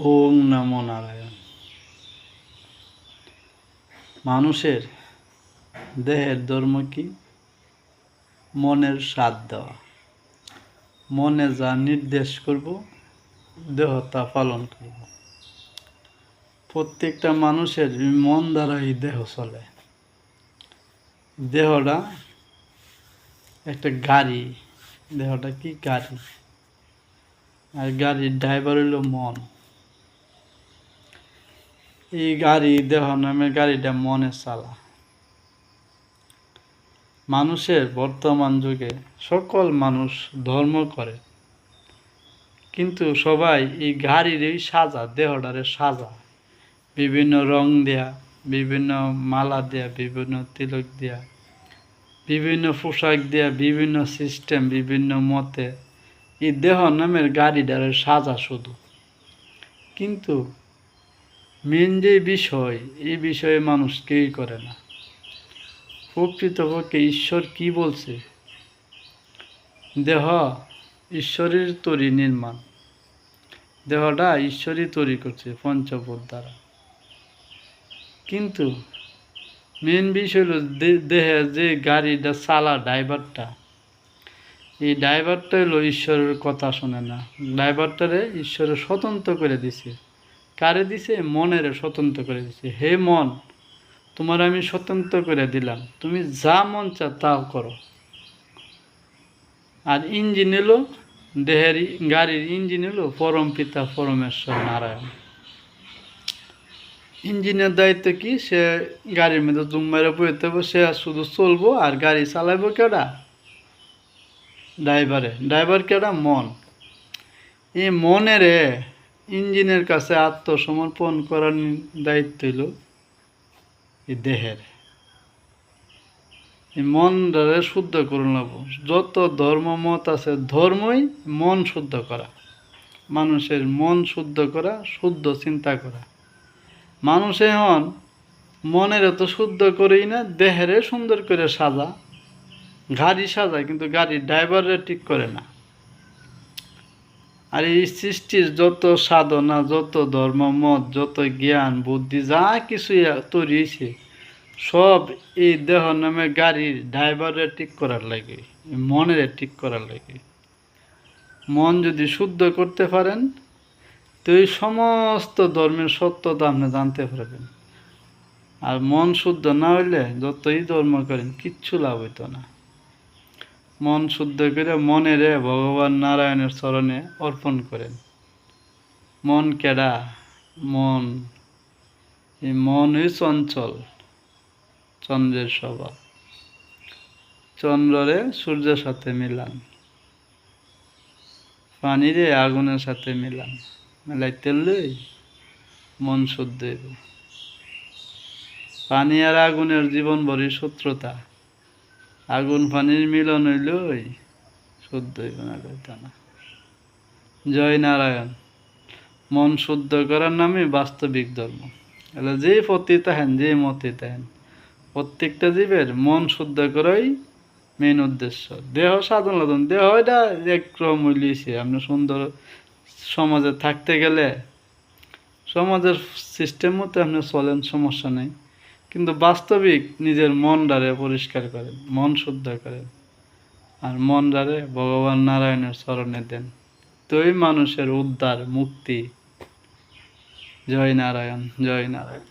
ওং নমো নারায়ণ। মানুষের দেহের ধর্ম কি? মনের সাথ দেওয়া। মনে যা নির্দেশ করব, দেহ তা পালন করব। প্রত্যেকটা মানুষের মন দ্বারাই দেহ চলে। দেহটা একটা গাড়ি। দেহটা কি? গাড়ি। আর গাড়ির ড্রাইভার হইল মন। এই গাড়ি, দেহ নামে গাড়িটা মনে চালা। মানুষের বর্তমান যুগে সকল মানুষ ধর্ম করে, কিন্তু সবাই এই গাড়িরই সাজা, দেহটারে সাজা বিভিন্ন রং দেয়া, বিভিন্ন মালা দেয়া, বিভিন্ন তিলক দেয়া, বিভিন্ন পোশাক দেয়া, বিভিন্ন সিস্টেম, বিভিন্ন মতে এই দেহ নামের গাড়িটারে সাজা শুধু। কিন্তু মেন যে বিষয়, এই বিষয়ে মানুষ কেউই করে না। প্রকৃতপক্ষে ঈশ্বর কি বলছে? দেহ ঈশ্বরের তৈরি নির্মাণ। দেহটা ঈশ্বরই তৈরি করছে পঞ্চভূত দ্বারা। কিন্তু মেন বিষয় হলো দেহে যে গাড়িটা চালা ড্রাইভারটা, এই ড্রাইভারটা হলো ঈশ্বরের কথা শোনে না। ড্রাইভারটারে ঈশ্বরের স্বতন্ত্র করে দিছে। কারে দিছে? মনের স্বতন্ত্র করে দিছে। হে মন, তোমার আমি স্বতন্ত্র করে দিলাম, তুমি যা মন চা তাও করো। আর ইঞ্জিন এলো, দেহের গাড়ির ইঞ্জিন এলো পরম পিতা পরমেশ্বর নারায়ণ। ইঞ্জিনের দায়িত্ব কি? সে গাড়ির মধ্যে দুম মেরে বইতে হবে, সে শুধু চলবো। আর গাড়ি চালাইবো কেডা? ড্রাইভার কেডা? মন। এই মনের ইঞ্জিনের কাছে আত্মসমর্পণ করার দায়িত্ব হইল এই দেহের। এই মনটারে শুদ্ধ করে নেব। যত ধর্ম মত আছে, ধর্মই মন শুদ্ধ করা, মানুষের মন শুদ্ধ করা, শুদ্ধ চিন্তা করা। মানুষ এখন মনের এত শুদ্ধ করেই না, দেহেরে সুন্দর করে সাজা, গাড়ি সাজায়, কিন্তু গাড়ির ড্রাইভারে ঠিক করে না। আর এই সৃষ্টির যত সাধনা, যত ধর্ম মত, যত জ্ঞান বুদ্ধি, যা কিছু তৈরি হয়েছে, সব এই দেহ নামে গাড়ির ড্রাইভারে ঠিক করার লাগে, মনের ঠিক করার লাগে। মন যদি শুদ্ধ করতে পারেন, তো এই সমস্ত ধর্মের সত্যতা আপনি জানতে পারবেন। আর মন শুদ্ধ না হইলে যতই ধর্ম করেন কিচ্ছু লাভ হইত না। মন শুদ্ধ করে মনেরে ভগবান নারায়ণের চরণে অর্পণ করেন। মন কেডা? মন, এই মনই চঞ্চল, চন্দ্রের স্বভাব। চন্দ্ররে সূর্যের সাথে মিলান, পানিরে আগুনের সাথে মিলান, মেলাইতে মন শুদ্ধ হইব। পানি আর আগুনের জীবন ভরি শত্রুতা, আগুন পানির মিলন হইলই শুদ্ধ হইব, না লইতা না। জয় নারায়ণ। মন শুদ্ধ করার নামে বাস্তবিক ধর্ম। এলে যে পথে তাহেন, যে মতে তাহেন, প্রত্যেকটা জীবের মন শুদ্ধ করাই মেন উদ্দেশ্য। দেহ সাধন, দেহ এটা একরকম হইলিছে। আপনি সুন্দর সমাজে থাকতে গেলে সমাজের সিস্টেম মতো আপনি চলেন, সমস্যা নেই, কিন্তু বাস্তবিক নিজের মনটারে পরিষ্কার করেন, মন শুদ্ধ করেন, আর মনটারে ভগবান নারায়ণের চরণে দেন, তোই মানুষের উদ্ধার, মুক্তি। জয় নারায়ণ, জয় নারায়ণ।